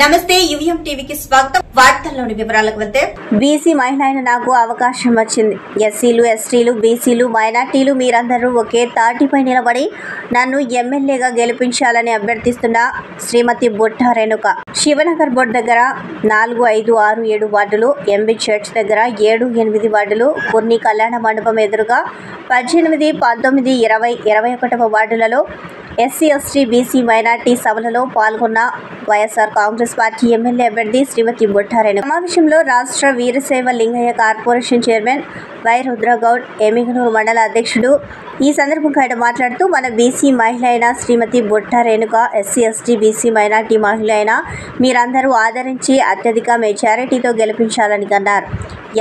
నమస్తే యువిఎం టీవీకి స్వాగతం. వార్తల్లోని వివరాలకు వెళ్తే బీసీ మహిళ అయిన నాకు అవకాశం వచ్చింది. ఎస్సీలు, ఎస్టీలు, బీసీలు, మైనార్టీలు మీరందరూ ఒకే తాటిపై నిలబడి నన్ను ఎమ్మెల్యేగా గెలిపించాలని అభ్యర్థిస్తున్న శ్రీమతి బుట్ట రేణుక. శివనగర్ బోర్డు దగ్గర 4, 5, 6, 7 వార్డులు, ఎంబీ చర్చ్ దగ్గర 7, 8 వార్డులు, కొన్ని కళ్యాణ మండపం ఎదురుగా 18, 19, 20, 21వ వార్డులలో ఎస్సీ, ఎస్టీ, బీసీ, మైనార్టీ సభలలో పాల్గొన్న వైఎస్ఆర్ కాంగ్రెస్ పార్టీ ఎమ్మెల్యే అభ్యర్థి శ్రీమతి బుట్ట రేణుక. సమావేశంలో రాష్ట్ర Veerashaiva Lingayat corporation chairman Y Rudragoud, Yemmiganur మండల అధ్యక్షుడు ఈ సందర్భంగా ఆయన మాట్లాడుతూ, మన బీసీ మహిళ అయిన శ్రీమతి బుట్ట Renuka SC, ST, BC, minority మహిళ అయిన మీరందరూ ఆదరించి అత్యధిక మెజారిటీతో గెలిపించాలని అన్నారు.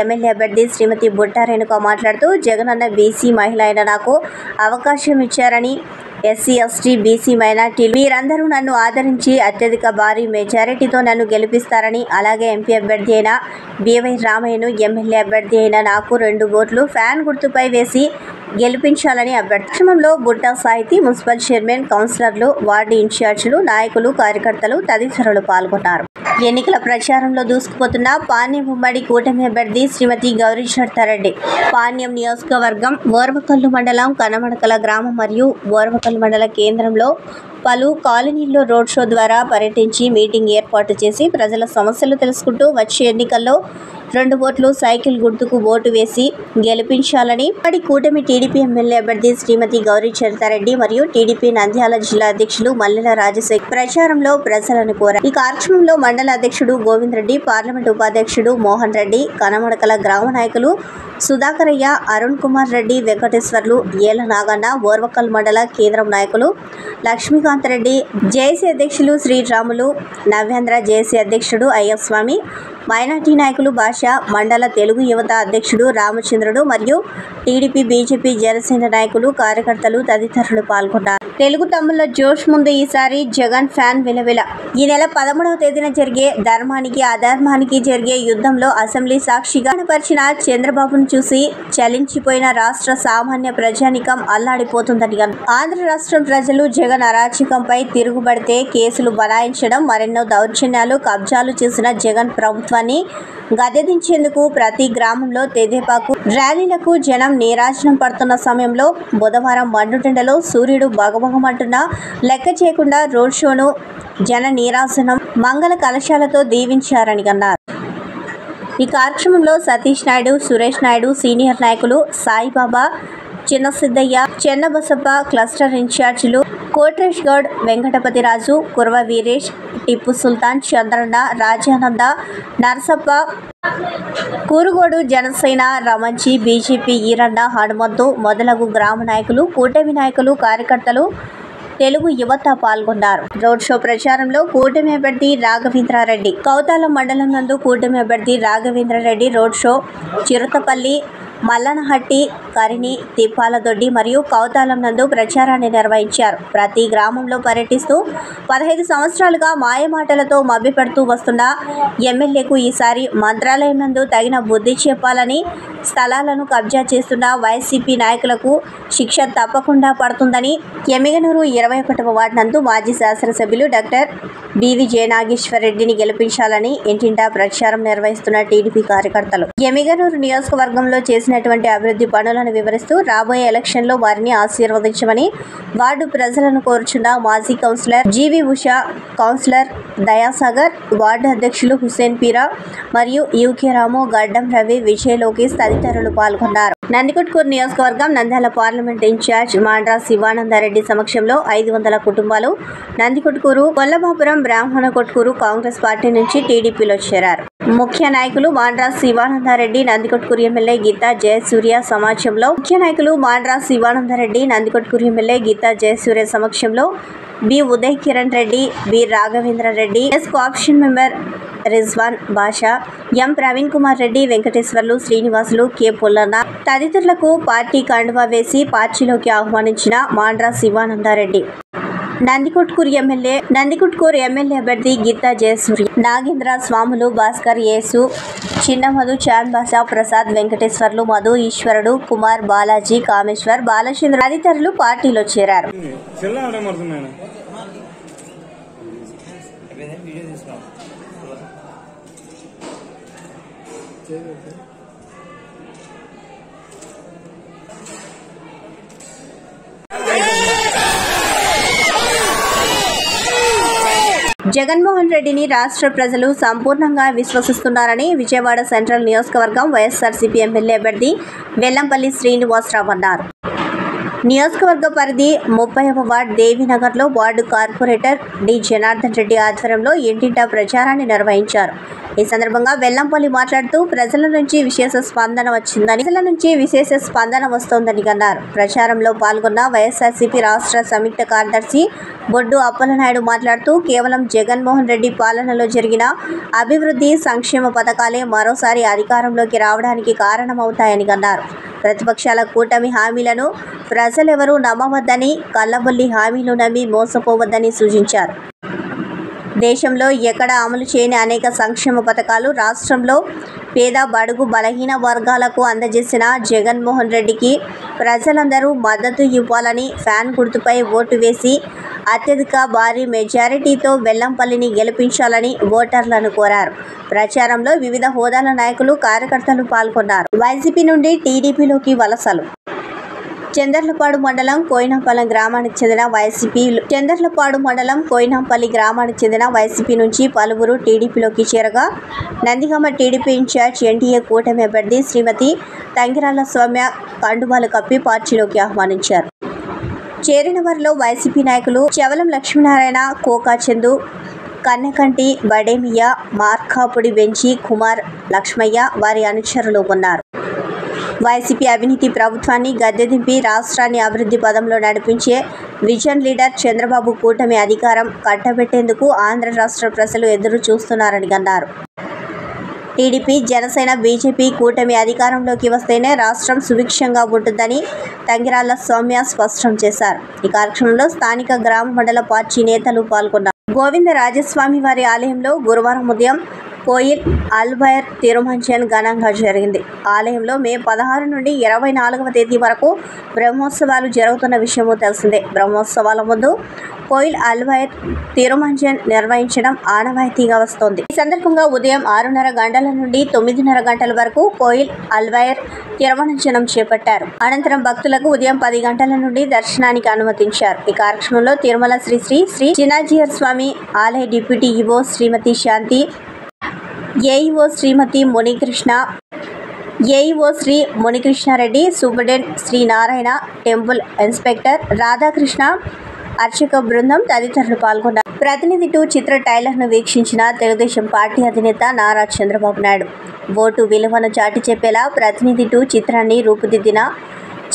ఎమ్మెల్యే అభ్యర్థి శ్రీమతి బుట్ట రేణుక మాట్లాడుతూ, జగనన్న బీసీ మహిళ అయిన నాకు అవకాశం ఇచ్చారని, ఎస్సీ, ఎస్టీ, బీసీ, మైనార్టీలు మీరందరూ నన్ను ఆదరించి అత్యధిక భారీ మెజారిటీతో నన్ను గెలిపిస్తారని, అలాగే ఎంపీ అభ్యర్థి అయిన బివై రామయ్యను ఎమ్మెల్యే అభ్యర్థి అయిన నాకు 2 ఓట్లు ఫ్యాన్ గుర్తుపై వేసి గెలిపించాలని అభ్యర్థించడంలో బుట్ట సాహితీ, మున్సిపల్ చైర్మన్, కౌన్సిలర్లు, వార్డు ఇన్ఛార్జీలు, నాయకులు, కార్యకర్తలు తదితరులు పాల్గొన్నారు. ఎన్నికల ప్రచారంలో దూసుకుపోతున్న పాణ్యం ఉమ్మడి కూటమి అభ్యర్థి శ్రీమతి గౌరీ చర్తారెడ్డి. పాణ్యం నియోజకవర్గం ఓర్వకల్లు మండలం కనమడకల గ్రామం మరియు ఓర్వకల్లు మండల కేంద్రంలో పలు కాలనీల్లో రోడ్ షో ద్వారా పర్యటించి మీటింగ్ ఏర్పాటు చేసి ప్రజల సమస్యలు తెలుసుకుంటూ వచ్చే ఎన్నికల్లో 2 ఓట్లు సైకిల్ గుర్తుకు ఓటు వేసి గెలిపించాలని కూటమి టీడీపీ ఎమ్మెల్యే అభ్యర్థి శ్రీమతి గౌరీ చరితారెడ్డి మరియు టీడీపీ నంద్యాల జిల్లా అధ్యక్షులు మల్లెల రాజశేఖర్ ప్రచారంలో ప్రజలను కోరారు. ఈ కార్యక్రమంలో మండల అధ్యక్షుడు గోవింద్ రెడ్డి, పార్లమెంటు ఉపాధ్యక్షుడు మోహన్ రెడ్డి, కనమడకల గ్రామ నాయకులు సుధాకరయ్య, అరుణ్ కుమార్ రెడ్డి, వెంకటేశ్వర్లు, ఏల నాగన్న, ఓర్వకల్ మండల కేంద్రం నాయకులు లక్ష్మీకాంత్ రెడ్డి, జేఏసీ అధ్యక్షులు శ్రీరాములు, నవ్యాంధ్ర జేఏసీ అధ్యక్షుడు అయ్యస్వామి, మైనార్టీ నాయకులు భాష, మండల తెలుగు యువత అధ్యక్షుడు రామచంద్రుడు మరియు టీడీపీ, బీజేపీ, జనసేన నాయకులు, కార్యకర్తలు తదితరులు పాల్గొన్నారు. తెలుగు తమ్ముళ్ల జోష్ ముందు ఈసారి జగన్ ఫ్యాన్ విలవిల. ఈ నెల 13వ తేదీన జరిగే ధర్మానికి అధర్మానికి జరిగే యుద్ధంలో అసెంబ్లీ సాక్షిగా కనపరిచిన చంద్రబాబును చూసి చలించిపోయిన రాష్ట్ర సామాన్య ప్రజానికం అల్లాడిపోతుందని అన్నారు. ఆంధ్ర రాష్ట్రం ప్రజలు జగన్ అరాచకంపై తిరుగుబడితే కేసులు బనాయించడం, మరెన్నో దౌర్జన్యాలు, కబ్జాలు చేసిన జగన్ ప్రభుత్వాన్ని గద్దెదించేందుకు ప్రతి గ్రామంలో తెదేపాకు ర్యాలీలకు జనం నీరాజనం పడుతున్న సమయంలో బుధవారం మండుటెండలో సూర్యుడు భగభగమంటున్నా లెక్క చేయకుండా రోడ్ షోను జన నీరాజనం మంగళ కలశాలతో దీవించారని అన్నారు. ఈ కార్యక్రమంలో సతీష్ నాయుడు, సురేష్ నాయుడు, సీనియర్ నాయకులు సాయిబాబా, చిన్న సిద్ధయ్య, చెన్నబసప్ప, క్లస్టర్ ఇన్ఛార్జీలు కోట్రేష్ గౌడ్, వెంకటపతిరాజు, కుర్వ వీరేష్, టిప్పు సుల్తాన్, చంద్రన్న, రాజానంద, నరసప్ప, కూరుగోడు, జనసేన రమంచి, బీజేపీ ఈరన్న, హనుమంతు మొదలగు గ్రామ నాయకులు, కూటమి నాయకులు, కార్యకర్తలు, తెలుగు యువత పాల్గొన్నారు. రోడ్ షో ప్రచారంలో కూటమి అభ్యర్థి రాఘవేంద్రారెడ్డి. కౌతాలం మండలం నందు కూటమి అభ్యర్థి రాఘవేంద్రారెడ్డి రోడ్ షో చిరుతపల్లి, మల్లనహట్టి, కరిని, తిప్పాలదొడ్డి మరియు కౌతాలం నందు ప్రచారాన్ని నిర్వహించారు. ప్రతి గ్రామంలో పర్యటిస్తూ 15 సంవత్సరాలుగా మాయమాటలతో మభ్యపెడుతూ వస్తున్న ఎమ్మెల్యేకు ఈసారి మంత్రాలయం నందు తగిన బుద్ధి చెప్పాలని, స్థలాలను కబ్జా చేస్తున్న వైసీపీ నాయకులకు శిక్ష తప్పకుండా పడుతుందని ఎమ్మిగనూరు 21వ వార్డు నందు మాజీ శాసనసభ్యులు డాక్టర్ బివి జయనాగేశ్వర్ రెడ్డిని గెలిపించాలని ఇంటింటా ప్రచారం నిర్వహిస్తున్న టీడీపీ కార్యకర్తలు ఎమ్మిగనూరు నియోజకవర్గంలో చేసినటువంటి అభివృద్ధి పనులను వివరిస్తూ రాబోయే ఎలక్షన్లో వారిని ఆశీర్వదించమని వార్డు ప్రజలను కోరుచున్న మాజీ కౌన్సిలర్ జీవి ఉషా, కౌన్సిలర్ దయాసాగర్, వార్డు అధ్యక్షులు హుసేన్ పీరా మరియు యూకే రాము, గడ్డం రవి, విజయ్ లోకేష్ తదితరులు పాల్గొన్నారు. నందికొట్కూరు నియోజకవర్గం నంద్యాల పార్లమెంట్ ఇన్ఛార్జ్ మాండ్రా శివానందారెడ్డి సమక్షంలో 500 కుటుంబాలు నందికొట్కూరు, కొల్లబాపురం, బ్రాహ్మణ కొట్కూరు కాంగ్రెస్ పార్టీ నుంచి టీడీపీలో చేరారు. ముఖ్య నాయకులు మాండ్రా శివానందారెడ్డి, నందికొట్కూరు ఎమ్మెల్యే గీతా జయసూర్య సమాజంలో నందికొట్కూరు ఎమ్మెల్యే గీతా జయసూర్య సమక్షంలో B Uday Kiran Reddy, B Raghavendra Reddy, S co-option member Rizwan Basha, M Praveen Kumar Reddy, Venkateswarlu, Srinivasulu, K Pullanna తదితరులకు పార్టీ కండువా వేసి పార్టీలోకి ఆహ్వానించిన మాండ్రా శివానందారెడ్డి. నందికొట్కూరు ఎమ్మెల్యే అభ్యర్థి గీతా జయసూర్య, నాగేంద్ర, స్వాములు, భాస్కర్, యేసు, చిన్న మధు, చాంద్ బాషా, ప్రసాద్, వెంకటేశ్వర్లు, మధు, ఈశ్వరుడు, కుమార్, బాలాజీ, కామేశ్వర్, బాలచంద్ర తదితరులు పార్టీలో చేరారు. వీడియో తీసుకున్నాం. జగన్మోహన్ రెడ్డిని రాష్ట్ర ప్రజలు సంపూర్ణంగా విశ్వసిస్తున్నారని విజయవాడ సెంట్రల్ నియోజకవర్గం వైఎస్ఆర్సీపీ ఎమ్మెల్యే అభ్యర్థి వెల్లంపల్లి శ్రీనివాసరావు అన్నారు. నియోజకవర్గ పరిధి 30వ వార్డు దేవీనగర్లో ward corporator D Janardhan Reddy ఆధ్వర్యంలో ఇంటింటా ప్రచారాన్ని నిర్వహించారు. ఈ సందర్భంగా వెల్లంపల్లి మాట్లాడుతూ ప్రజల నుంచి విశేష స్పందన వస్తోందని అన్నారు. ప్రచారంలో పాల్గొన్న వైఎస్ఆర్సీపీ రాష్ట్ర సంయుక్త కార్యదర్శి బొడ్డు అప్పలనాయుడు మాట్లాడుతూ కేవలం జగన్మోహన్ రెడ్డి పాలనలో జరిగిన అభివృద్ధి సంక్షేమ పథకాలే మరోసారి అధికారంలోకి రావడానికి కారణమవుతాయని అన్నారు. ప్రతిపక్షాల కూటమి హామీలను ప్రజలెవరూ నమ్మవద్దని, కల్లబొల్లి హామీలు నమ్మి మోసపోవద్దని సూచించారు. దేశంలో ఎక్కడ అమలు చేయని అనేక సంక్షేమ పథకాలు రాష్ట్రంలో పేద బడుగు బలహీన వర్గాలకు అందజేసిన జగన్మోహన్ రెడ్డికి ప్రజలందరూ మద్దతు ఇవ్వాలని, ఫ్యాన్ గుర్తుపై ఓటు వేసి అత్యధిక భారీ మెజారిటీతో వెల్లంపల్లిని గెలిపించాలని ఓటర్లను కోరారు. ప్రచారంలో వివిధ హోదాల నాయకులు, కార్యకర్తలు పాల్గొన్నారు. వైసీపీ నుండి టీడీపీలోకి వలసలు. చందర్లపాడు మండలం కోయినంపల్లి గ్రామానికి చెందిన వైసీపీ నుంచి పలువురు టీడీపీలోకి చేరగా నందిగామ టీడీపీ ఇన్ఛార్జ్ ఎన్డీఏ కూటమి అభ్యర్థి శ్రీమతి తంగిరాల సౌమ్య కండువాలు కప్పి పార్టీలోకి ఆహ్వానించారు. చేరిన వారిలో వైసీపీ నాయకులు చవలం లక్ష్మీనారాయణ, కోకా చందు, కన్నెకంటి బడేమియ్య, మార్కాపుడి బెంచి కుమార్, లక్ష్మయ్య వారి అనుచరులు ఉన్నారు. వైసీపీ అవినీతి ప్రభుత్వాన్ని గద్దెదింపి రాష్ట్రాన్ని అభివృద్ధి పదంలో నడిపించే విజన్ లీడర్ చంద్రబాబు కూటమి అధికారం కట్టబెట్టేందుకు ఆంధ్ర రాష్ట్ర ప్రజలు ఎదురు చూస్తున్నారని అన్నారు. టీడీపీ, జనసేన, బీజేపీ కూటమి అధికారంలోకి వస్తేనే రాష్ట్రం సుభిక్షంగా ఉంటుందని తంగిరాల సౌమ్య స్పష్టం చేశారు. ఈ కార్యక్రమంలో స్థానిక గ్రామ మండల పార్టీ నేతలు పాల్గొన్నారు. గోవింద రాజస్వామి వారి ఆలయంలో గురువారం ఉదయం కోయిల్ అల్బైర్ తిరుమంజన్ ఘనంగా జరిగింది. ఆలయంలో మే 16 నుండి 24వ తేదీ వరకు బ్రహ్మోత్సవాలు జరుగుతున్న విషయము తెలిసిందే. బ్రహ్మోత్సవాల ముందు కోయిల్ అల్బైర్ తిరుమంజన్ నిర్వహించడం ఆనవాయితీగా వస్తోంది. ఈ సందర్భంగా ఉదయం 6:30 గంటల నుండి 9:30 గంటల వరకు కోయిల్ అల్బైర్ తిరుమంజనం చేపట్టారు. అనంతరం భక్తులకు ఉదయం 10 గంటల నుండి దర్శనానికి అనుమతించారు. ఈ కార్యక్రమంలో తిరుమల శ్రీ శ్రీ శ్రీ చిన్నాజీయర్ స్వామి ఆలయ deputy EO Srimati Shanthi, AEO Srimati Munikrishna, AEO Sri Munikrishna Reddy, superintendent Sri Narayana, temple inspector Radhakrishna, అర్చక బృందం తదితరులు పాల్గొన్నారు. ప్రతినిధి 2 చిత్ర ట్రైలర్ను వీక్షించిన తెలుగుదేశం పార్టీ అధినేత నారా చంద్రబాబు నాయుడు ఓటు విలువను చాటి చెప్పేలా ప్రతినిధి 2 చిత్రాన్ని రూపుదిద్దిన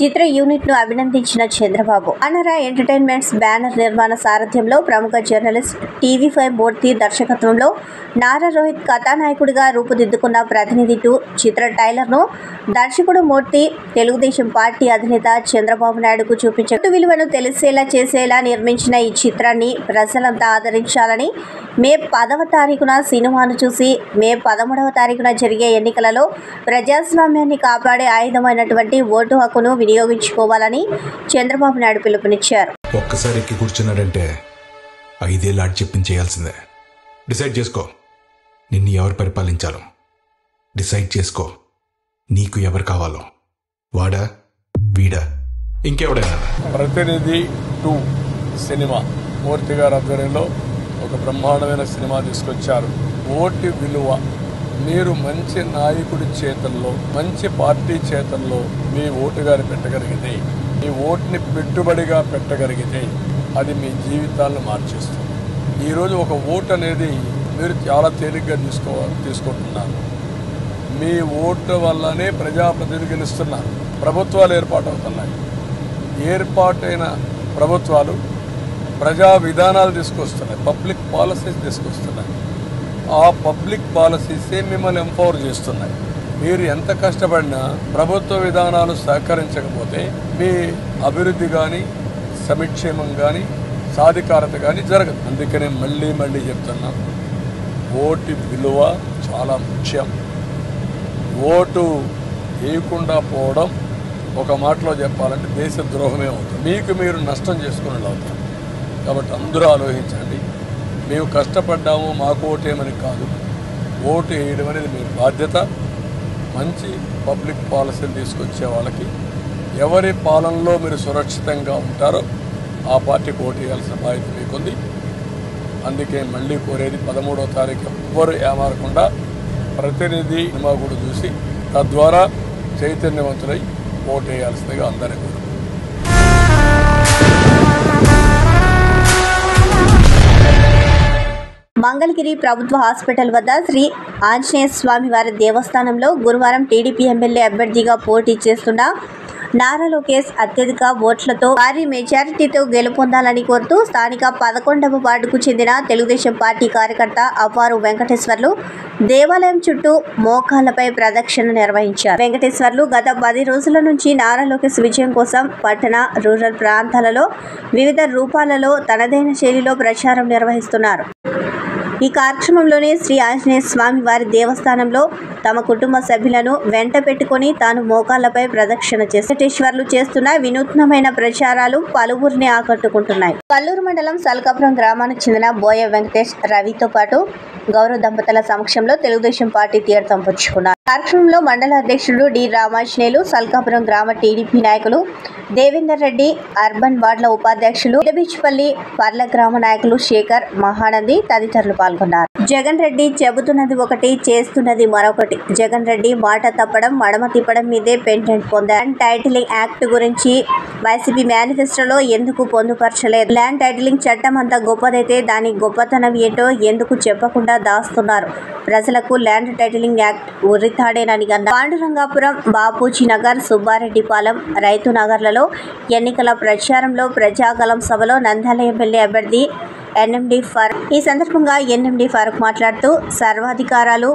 చిత్ర యూనిట్ను అభినందించిన చంద్రబాబు, అనరా ఎంటర్టైన్మెంట్స్ బ్యానర్ నిర్మాణ సారథ్యంలో ప్రముఖ జర్నలిస్ట్ టీవీ5 మూర్తి దర్శకత్వంలో నారా రోహిత్ కథానాయకుడిగా రూపుదిద్దుకున్న ప్రతినిధి 2 చిత్ర ట్రైలర్ను దర్శకుడు మూర్తి తెలుగుదేశం పార్టీ అధినేత చంద్రబాబు నాయుడుకు చూపించారు. ఓటు విలువను తెలిసేలా చేసేలా నిర్మించిన ఈ చిత్రాన్ని ప్రజలంతా ఆదరించాలని, మే 10వ తారీఖున సినిమాను చూసి మే 13వ తారీఖున జరిగే ఎన్నికలలో ప్రజాస్వామ్యాన్ని కాపాడే ఆయుధమైనటువంటి ఓటు హక్కును వినియోగించుకోవాలని చంద్రబాబు నాయుడు పిలుపునిచ్చారు. ఒక్కసారి ఎక్కి కూర్చున్నాడంటే 5 ఏళ్ళు ఆడి చెప్పించేయాల్సిందే. డిసైడ్ చేసుకో, నిన్ను ఎవరు పరిపాలించాలో. డిసైడ్ చేసుకో, నీకు ఎవరు కావాలో. వాడా, వీడా, ఇంకెవడైనా. ప్రతినిధి 2 సినిమా మూర్తి గారి ఆధ్వర్యంలో ఒక బ్రహ్మాండమైన సినిమా తీసుకొచ్చారు. ఓటు విలువ, మీరు మంచి నాయకుడి చేతల్లో, మంచి పార్టీ చేతల్లో మీ ఓటుగాని పెట్టగలిగితే, మీ ఓటుని పెట్టుబడిగా పెట్టగలిగితే అది మీ జీవితాలను మార్చేస్తుంది. ఈరోజు ఒక ఓటు అనేది మీరు చాలా తేలిగ్గా తీసుకుంటున్నారు. మీ ఓటు వల్లనే ప్రజాప్రతినిధులు గెలుస్తున్నారు. ప్రభుత్వాలు ఏర్పాటవుతున్నాయి. ఏర్పాటైన ప్రభుత్వాలు ప్రజా విధానాలు తీసుకొస్తున్నాయి, పబ్లిక్ పాలసీస్ తీసుకొస్తున్నాయి. ఆ పబ్లిక్ పాలసీసే మిమ్మల్ని ఎంపవర్ చేస్తున్నాయి. మీరు ఎంత కష్టపడినా ప్రభుత్వ విధానాలు సహకరించకపోతే మీ అభివృద్ధి కానీ, సంక్షేమం కానీ, సాధికారత కానీ జరగదు. అందుకనే మళ్ళీ చెప్తున్నా, ఓటు విలువ చాలా ముఖ్యం. ఓటు వేయకుండా పోవడం ఒక మాటలో చెప్పాలంటే దేశ ద్రోహమే అవుతుంది. మీకు మీరు నష్టం చేసుకునేలా అవుతుంది. కాబట్టి అందరూ ఆలోచించండి. మేము కష్టపడ్డాము, మాకు ఓటేమని కాదు. ఓటు వేయడం అనేది మీ బాధ్యత. మంచి పబ్లిక్ పాలసీలు తీసుకొచ్చే వాళ్ళకి ఎవరి పాలనలో మీరు సురక్షితంగా ఉంటారో ఆ పార్టీకి ఓటు వేయాల్సిన బాధ్యత మీకుంది. అందుకే మళ్ళీ కోరేది 13వ తారీఖు ఎవ్వరు ఏమారకుండా ప్రతినిధి సినిమా కూడా చూసి తద్వారా చైతన్యవంతులై ఓటు వేయాల్సిందిగా అందరికీ. మంగళగిరి ప్రభుత్వ హాస్పిటల్ వద్ద శ్రీ ఆంజనేయ స్వామి వారి దేవస్థానంలో గురువారం టీడీపీ ఎమ్మెల్యే అభ్యర్థిగా పోటీ చేస్తున్న నారా లోకేష్ అత్యధిక ఓట్లతో భారీ మెజారిటీతో గెలుపొందాలని కోరుతూ స్థానిక 11వ వార్డుకు చెందిన తెలుగుదేశం పార్టీ కార్యకర్త అవ్వారు వెంకటేశ్వర్లు దేవాలయం చుట్టూ మోకాళ్లపై ప్రదక్షిణ నిర్వహించారు. వెంకటేశ్వర్లు గత 10 రోజుల నుంచి నారా లోకేష్ విజయం కోసం పట్టణ, రూరల్ ప్రాంతాలలో వివిధ రూపాలలో తనదైన శైలిలో ప్రచారం నిర్వహిస్తున్నారు. ఈ కార్యక్రమంలోనే శ్రీ ఆంజనేయ స్వామి వారి దేవస్థానంలో తమ కుటుంబ సభ్యులను వెంట పెట్టుకుని తాను మోకాళ్లపై ప్రదక్షిణ చేసి వెంకటేశ్వర్లు చేస్తున్న వినూత్నమైన ప్రచారాలు పలువురిని ఆకట్టుకుంటున్నాయి. కల్లూరు మండలం సల్కాపురం గ్రామానికి చెందిన బోయ వెంకటేష్, రవితో పాటు గౌరవ దంపతుల సమక్షంలో తెలుగుదేశం పార్టీ తీర్థం పుచ్చుకున్నారు. కార్యక్రమంలో మండల అధ్యక్షుడు డి రామాంజనేయులు, సల్కాపురం గ్రామ టీడీపీ నాయకులు దేవేందర్ రెడ్డి, అర్బన్ వార్డుల ఉపాధ్యక్షులు ఇడబీచ్పల్లి పర్ల గ్రామ నాయకులు శేఖర్, మహానంది తదితరులు పాల్గొన్నారు. జగన్ రెడ్డి చెబుతున్నది ఒకటి, చేస్తున్నది మరొకటి. జగన్ రెడ్డి మాట తప్పడం, మడమ తిప్పడం మీదే పెంటెంట్ పొందారు. టైటిలింగ్ యాక్ట్ గురించి వైసీపీ మేనిఫెస్టోలో ఎందుకు పొందుపరచలేదు? ల్యాండ్ టైటిలింగ్ చట్టం అంత గొప్పదైతే దాని గొప్పతనం ఏంటో ఎందుకు చెప్పకుండా దాస్తున్నారు? ప్రజలకు ల్యాండ్ టైటిలింగ్ యాక్ట్ ఉరితాడేనని అన్నారు. పాండురంగాపురం, బాపూజీ నగర్, సుబ్బారెడ్డిపాలెం, రైతు నగర్లలో ఎన్నికల ప్రచారంలో ప్రజాగలం సభలో నంద్యాల ఎమ్మెల్యే అభ్యర్థి ఎన్ఎండి ఫారూక్. ఈ సందర్భంగా ఎన్ఎండి ఫారూక్ మాట్లాడుతూ సర్వాధికారాలు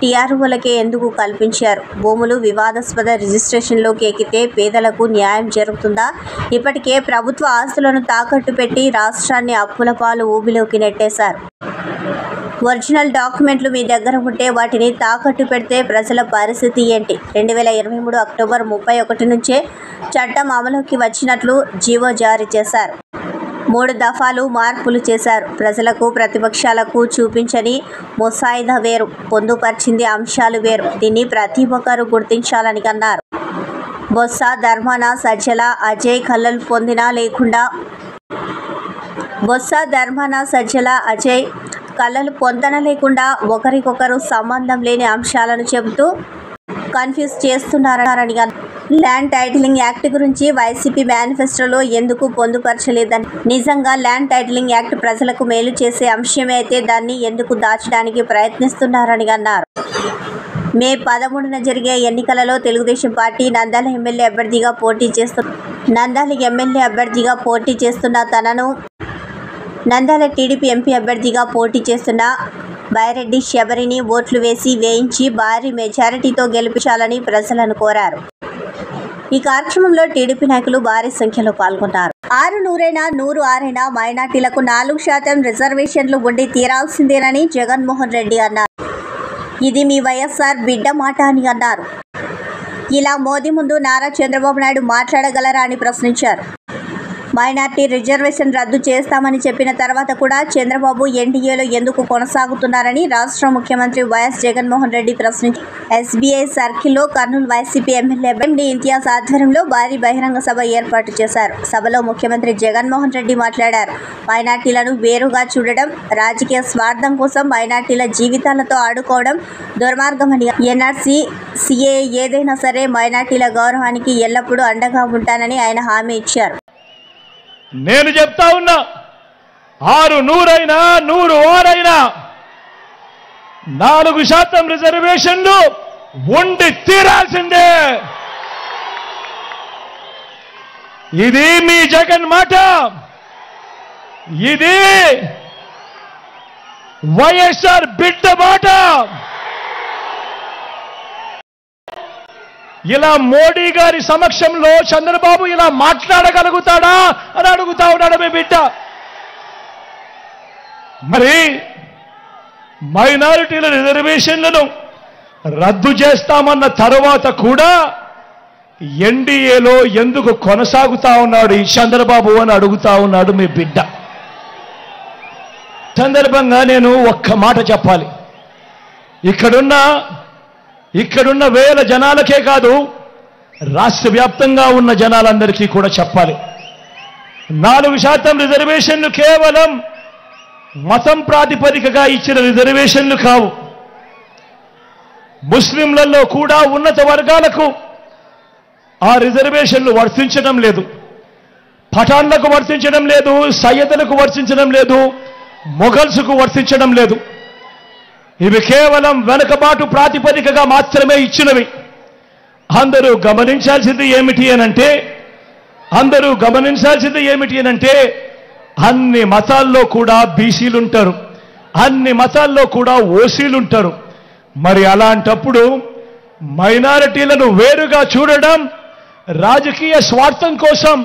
టీఆర్ఓలకే ఎందుకు కల్పించారు? భూములు వివాదాస్పద రిజిస్ట్రేషన్లోకి ఎక్కితే పేదలకు న్యాయం జరుగుతుందా? ఇప్పటికే ప్రభుత్వ ఆస్తులను తాకట్టు పెట్టి రాష్ట్రాన్ని అప్పుల పాలు ఊబిలోకి నెట్టేశారు. ఒరిజినల్ డాక్యుమెంట్లు మీ దగ్గర ఉంటే వాటిని తాకట్టు పెడితే ప్రజల పరిస్థితి ఏంటి? 2023 అక్టోబర్ 31 నుంచే చట్టం అమలుకి వచ్చినట్లు జీవో జారీ చేశారు. 3 దఫాలు మార్పులు చేశారు. ప్రజలకు, ప్రతిపక్షాలకు చూపించని ముసాయిదా వేరు, పొందుపరిచింది అంశాలు వేరు. దీన్ని ప్రతి ఒక్కరూ గుర్తించాలని అన్నారు. బొత్స, ధర్మాన, సజ్జల, అజయ్ కళ్ళలు పొందినా లేకుండా కళ్ళలు పొందన లేకుండా ఒకరికొకరు సంబంధం లేని అంశాలను చెబుతూ కన్ఫ్యూజ్ చేస్తున్నారని. ల్యాండ్ టైటిలింగ్ యాక్ట్ గురించి వైసీపీ మేనిఫెస్టోలో ఎందుకు పొందుపరచలేదని, నిజంగా ల్యాండ్ టైటిలింగ్ యాక్ట్ ప్రజలకు మేలు చేసే అంశమే అయితే దాన్ని ఎందుకు దాచడానికి ప్రయత్నిస్తున్నారని అన్నారు. మే 13న జరిగే ఎన్నికలలో తెలుగుదేశం పార్టీ నంద్యాల ఎమ్మెల్యే అభ్యర్థిగా పోటీ చేస్తున్న తనను నంద్యాల టీడీపీ ఎంపీ అభ్యర్థిగా పోటీ చేస్తున్న బైరెడ్డి శబరిని ఓట్లు వేయించి భారీ మెజారిటీతో గెలిపించాలని ప్రజలను కోరారు. ఈ కార్యక్రమంలో టీడీపీ నాయకులు భారీ సంఖ్యలో పాల్గొన్నారు. 6 మైనార్టీలకు 4% రిజర్వేషన్లు ఉండి తీరాల్సిందేనని జగన్మోహన్ రెడ్డి అన్నారు. ఇది మీ వైఎస్ఆర్ బిడ్డ మాట అని అన్నారు. ఇలా మోదీ ముందు నారా చంద్రబాబు నాయుడు మాట్లాడగలరా అని ప్రశ్నించారు. మైనార్టీ రిజర్వేషన్ రద్దు చేస్తామని చెప్పిన తర్వాత కూడా చంద్రబాబు ఎన్డీఏలో ఎందుకు కొనసాగుతున్నారని రాష్ట్ర ముఖ్యమంత్రి వైఎస్ జగన్మోహన్ రెడ్డి ప్రశ్నించారు. ఎస్బీఐ సర్కిల్లో కర్నూలు వైసీపీ ఎమ్మెల్యే ఎండి ఇంతియాజ్ ఆధ్వర్యంలో భారీ బహిరంగ సభ ఏర్పాటు చేశారు. సభలో ముఖ్యమంత్రి జగన్మోహన్ రెడ్డి మాట్లాడారు. మైనార్టీలను వేరుగా చూడడం, రాజకీయ స్వార్థం కోసం మైనార్టీల జీవితాలతో ఆడుకోవడం దుర్మార్గమని, ఎన్ఆర్సీ, సిఏఏ ఏదైనా సరే మైనార్టీల గౌరవానికి ఎల్లప్పుడూ అండగా ఉంటానని ఆయన హామీ ఇచ్చారు. నేను చెప్తా ఉన్నా, 100 4% రిజర్వేషన్లు ఉండి తీరాల్సిందే. ఇది మీ జగన్ మాట, ఇది వైఎస్ఆర్ బిడ్డ మాట. ఇలా మోడీ గారి సమక్షంలో చంద్రబాబు ఇలా మాట్లాడగలుగుతాడా అని అడుగుతా ఉన్నాడు మీ బిడ్డ. మరి మైనారిటీల రిజర్వేషన్లను రద్దు చేస్తామన్న తర్వాత కూడా ఎన్డీఏలో ఎందుకు కొనసాగుతా ఉన్నాడు ఈ చంద్రబాబు అని అడుగుతా ఉన్నాడు మీ బిడ్డ. సందర్భంగా నేను ఒక్క మాట చెప్పాలి. ఇక్కడున్న ఇక్కడున్న వేల జనాలకే కాదు, రాష్ట్ర వ్యాప్తంగా ఉన్న జనాలందరికీ కూడా చెప్పాలి. 4% రిజర్వేషన్లు కేవలం మతం ప్రాతిపదికగా ఇచ్చిన రిజర్వేషన్లు కావు. ముస్లింలలో కూడా ఉన్నత వర్గాలకు ఆ రిజర్వేషన్లు వర్తించడం లేదు. పఠాన్లకు వర్తించడం లేదు, సయ్యదులకు వర్తించడం లేదు, మొఘల్స్కు వర్తించడం లేదు. ఇవి కేవలం వెనుకబాటు ప్రాతిపదికగా మాత్రమే ఇచ్చినవి. అందరూ గమనించాల్సింది ఏమిటి అనంటే అన్ని మతాల్లో కూడా బీసీలుంటారు, అన్ని మతాల్లో కూడా ఓసీలుంటారు. మరి అలాంటప్పుడు మైనారిటీలను వేరుగా చూడడం, రాజకీయ స్వార్థం కోసం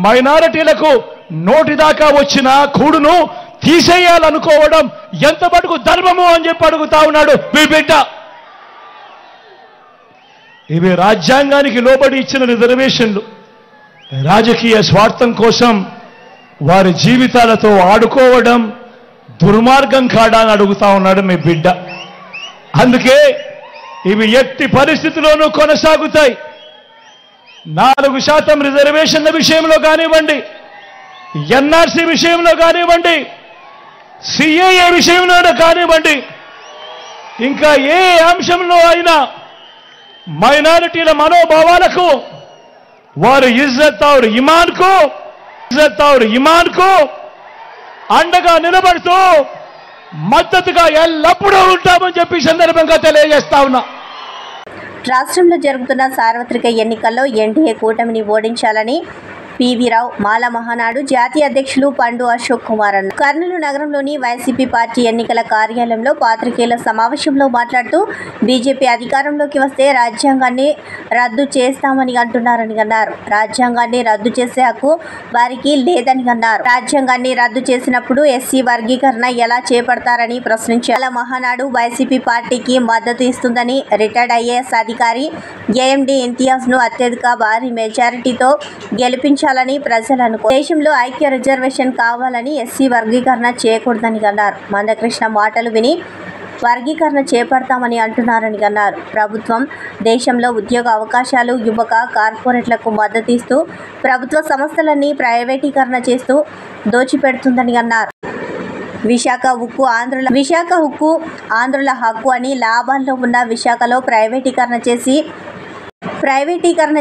మైనారిటీలకు నోటిదాకా వచ్చిన కూడును తీసేయాలనుకోవడం ఎంత మటుకు ధర్మము అని చెప్పి అడుగుతా ఉన్నాడు మీ బిడ్డ. ఇవి రాజ్యాంగానికి లోబడి ఇచ్చిన రిజర్వేషన్లు. రాజకీయ స్వార్థం కోసం వారి జీవితాలతో ఆడుకోవడం దుర్మార్గం కాడా అని అడుగుతా ఉన్నాడు మీ బిడ్డ. అందుకే ఇవి ఎట్టి పరిస్థితిలోనూ కొనసాగుతాయి. 4% రిజర్వేషన్ల విషయంలో కానివ్వండి, ఎన్ఆర్సీ విషయంలో కానివ్వండి, సిఏఏ విషయంలో కానివ్వండి, ఇంకా ఏ అంశంలో అయినా మైనారిటీల మనోభావాలకు, వారి ఇజ్జత్ ఔర్ ఇమాన్కు అండగా నిలబడుతూ మద్దతుగా ఎల్లప్పుడూ ఉంటామని చెప్పి సందర్భంగా తెలియజేస్తా ఉన్నా. రాష్ట్రంలో జరుగుతున్న సార్వత్రిక ఎన్నికల్లో ఎన్డీఏ కూటమిని ఓడించాలని పివి రావు మాల మహానాడు జాతీయ అధ్యక్షులు పండు అశోక్ కుమార్ అన్నారు. కర్నూలు నగరంలోని వైసీపీ పార్టీ ఎన్నికల కార్యాలయంలో పాత్రికేయుల సమావేశంలో మాట్లాడుతూ బీజేపీ అధికారంలోకి వస్తే రాజ్యాంగాన్ని రద్దు చేస్తామని అంటున్నారని అన్నారు. రాజ్యాంగాన్ని రద్దు చేసే హక్కు వారికి లేదని అన్నారు. రాజ్యాంగాన్ని రద్దు చేసినప్పుడు ఎస్సీ వర్గీకరణ ఎలా చేపడతారని ప్రశ్నించారు. మాల మహానాడు వైసీపీ పార్టీకి మద్దతు ఇస్తుందని రిటైర్డ్ ఐఏఎస్ అధికారి ఏఎండి ఇంతియాజ్ను అత్యధిక భారీ మెజారిటీతో గెలిపించారు ప్రజలు అనుకో. దేశంలో ఐక్య రిజర్వేషన్ కావాలని ఎస్సీ వర్గీకరణ చేయకూడదని అన్నారు. మందకృష్ణ మాటలు విని వర్గీకరణ చేపడతామని అంటున్నారని అన్నారు. ప్రభుత్వం దేశంలో ఉద్యోగ అవకాశాలు, యువక కార్పొరేట్లకు మద్దతు ఇస్తూ ప్రభుత్వ సంస్థలన్నీ ప్రైవేటీకరణ చేస్తూ దోచిపెడుతుందని అన్నారు. విశాఖ ఉక్కు ఆంధ్రుల హక్కు అని లాభాల్లో ఉన్న విశాఖలో ప్రైవేటీకరణ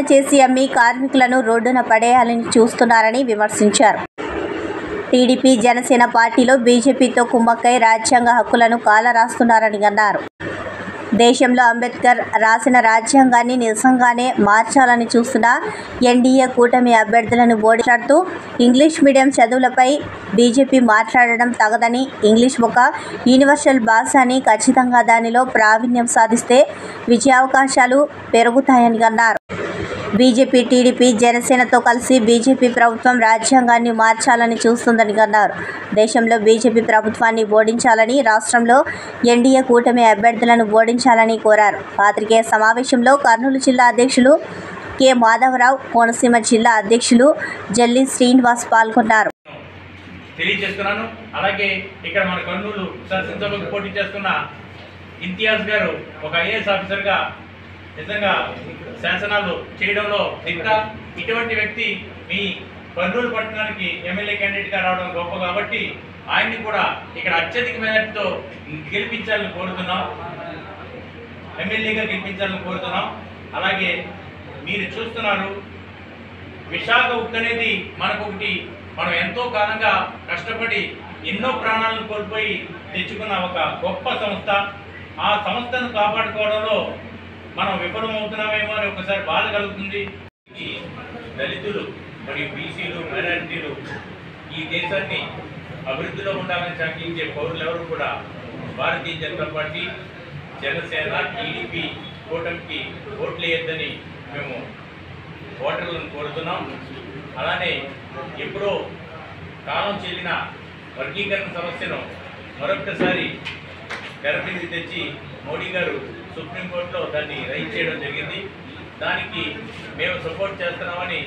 చేసి అమ్మి కార్మికులను రోడ్డున పడేయాలని చూస్తున్నారని విమర్శించారు. టీడీపీ, జనసేన పార్టీలో బీజేపీతో కుమ్మక్కై రాజ్యాంగ హక్కులను కాలరాస్తున్నారని అన్నారు. దేశంలో అంబేద్కర్ రాసిన రాజ్యాంగాన్ని నిజంగానే మార్చాలని చూస్తున్న ఎన్డీఏ కూటమి అభ్యర్థులను ఓడించాడుతూ ఇంగ్లీష్ మీడియం చదువులపై బీజేపీ మాట్లాడడం తగదని, ఇంగ్లీష్ ఒక యూనివర్సల్ భాష అని, ఖచ్చితంగా దానిలో ప్రావీణ్యం సాధిస్తే విజయావకాశాలు పెరుగుతాయని అన్నారు. బీజేపీ, టీడీపీ, జనసేనతో కలిసి బీజేపీ ప్రభుత్వం రాజ్యాంగాన్ని మార్చాలని చూస్తుందని అన్నారు. దేశంలో బీజేపీ ప్రభుత్వాన్ని ఓడించాలని, రాష్ట్రంలో ఎన్డీఏ కూటమి అభ్యర్థులను ఓడించాలని కోరారు. పాత్రికేయ సమావేశంలో కర్నూలు జిల్లా అధ్యక్షులు కె మాధవరావు, కోనసీమ జిల్లా అధ్యక్షులు జల్లి శ్రీనివాస్ పాల్గొన్నారు. తెలియజేస్తున్నాను. అలాగే ఇక్కడ మన కర్నూలు శాసనసభకు పోటీ చేస్తున్న ఇంతియాజ్ గారు ఒక ఐఏఎస్ ఆఫీసర్గా నిజంగా శాసనాలు చేయడంలో ఇంకా ఇటువంటి వ్యక్తి మీ కర్నూలు పట్టణానికి ఎమ్మెల్యే క్యాండిడేట్గా రావడం గొప్ప కాబట్టి ఆయన్ని కూడా ఇక్కడ అత్యధిక మెజార్టీతో గెలిపించాలని కోరుతున్నాం, ఎమ్మెల్యేగా గెలిపించాలని కోరుతున్నాం. అలాగే మీరు చూస్తున్నారు, విశాఖ ఉక్కు అనేది మనకొకటి, మనం ఎంతో కాలంగా కష్టపడి ఎన్నో ప్రాణాలను కోల్పోయి తెచ్చుకున్న ఒక గొప్ప సంస్థ. ఆ సంస్థను కాపాడుకోవడంలో మనం విఫలమవుతున్నామేమో అని ఒకసారి బాధ కలుగుతుంది. ఈ దళితులు మరియు బీసీలు, మైనారిటీలు ఈ దేశాన్ని అభివృద్ధిలో ఉండాలని సాగించే పౌరులు ఎవరు కూడా భారతీయ జనతా పార్టీ, జనసేన, టీడీపీ కూటమికి ఓట్లు వేయొద్దని మేము ఓటర్లను కోరుతున్నాం. అలానే ఎప్పుడో కాలం చెల్లిన వర్గీకరణ సమస్యను మరొకసారి తెర మీదకి తెచ్చి మోడీ గారు సుప్రీంకోర్టులో దాన్ని రైజ్ చేయడం జరిగింది. దానికి మేము సపోర్ట్ చేస్తున్నామని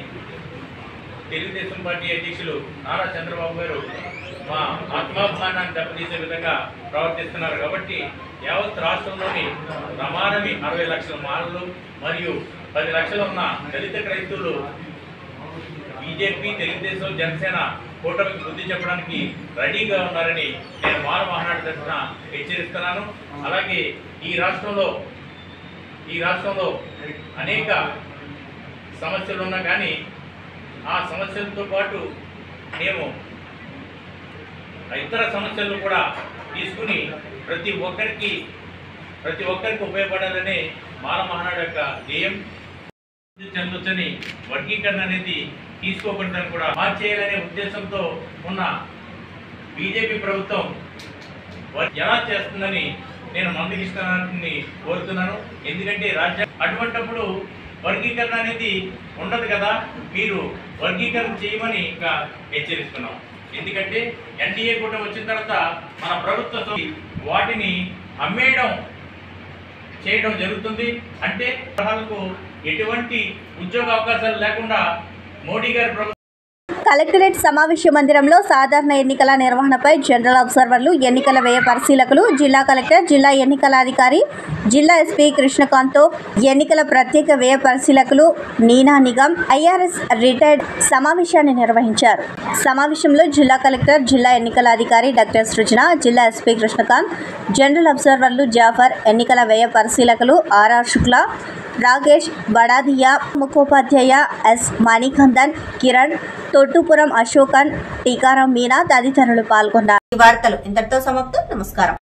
తెలుగుదేశం పార్టీ అధ్యక్షులు నారా చంద్రబాబు గారు మా ఆత్మాభిమానాన్ని దెబ్బతీసే విధంగా ప్రవర్తిస్తున్నారు. కాబట్టి యావత్ రాష్ట్రంలోని ప్రమాణమి 60 లక్షల మాలలు మరియు 10 లక్షలు ఉన్న దళిత క్రైస్తవులు బీజేపీ, తెలుగుదేశం, జనసేన కూటమికి బుద్ధి చెప్పడానికి రెడీగా ఉన్నారని నేను మాల మహానాడు తరఫున హెచ్చరిస్తున్నాను. అలాగే ఈ రాష్ట్రంలో అనేక సమస్యలు ఉన్నా కానీ ఆ సమస్యలతో పాటు మేము ఇతర సమస్యలను కూడా తీసుకుని ప్రతి ఒక్కరికి ఉపయోగపడాలనే మాల మహానాడు యొక్క ధ్యేయం. చెందొచ్చని వర్గీకరణ అనేది తీసుకోకూడదని కూడా మార్చేయాలనే ఉద్దేశంతో ఉన్న బీజేపీ ప్రభుత్వం ఎలా చేస్తుందని నేను మందగిస్తానని కోరుతున్నాను. ఎందుకంటే అటువంటిప్పుడు వర్గీకరణ అనేది ఉండదు కదా, మీరు వర్గీకరణ చేయమని ఇంకా హెచ్చరిస్తున్నాం. ఎందుకంటే ఎన్డీఏ కూడా వచ్చిన తర్వాత మన ప్రభుత్వం వాటిని చేయడం జరుగుతుంది. అంటే వాళ్ళకు ఎటువంటి ఉద్యోగ అవకాశాలు లేకుండా మోడీ గారి ప్రభుత్వం. కలెక్టరేట్ సమావేశ మందిరంలో సాధారణ ఎన్నికల నిర్వహణపై జనరల్ అబ్జర్వర్లు, ఎన్నికల వ్యయ పరిశీలకులు, జిల్లా కలెక్టర్, జిల్లా ఎన్నికల అధికారి, జిల్లా ఎస్పీ కృష్ణకాంత్తో ఎన్నికల ప్రత్యేక వ్యయ పరిశీలకులు నీనా నిగమ్, ఐఆర్ఎస్ రిటైర్డ్ సమావేశాన్ని నిర్వహించారు. సమావేశంలో జిల్లా కలెక్టర్, జిల్లా ఎన్నికల అధికారి డాక్టర్ సృజన, జిల్లా ఎస్పీ కృష్ణకాంత్, జనరల్ అబ్జర్వర్లు జాఫర్, ఎన్నికల వ్యయ పరిశీలకులు ఆర్ఆర్ శుక్లా, రాకేష్ బడాదియా, ముఖోపాధ్యాయ ఎస్ మణికందన్, కిరణ్, తొట్టుపురం అశోకన్, టీకారాం మీనా తదితరులు పాల్గొన్నారు. ఈ వార్తలు ఇంతటితో సమాప్తం. నమస్కారం.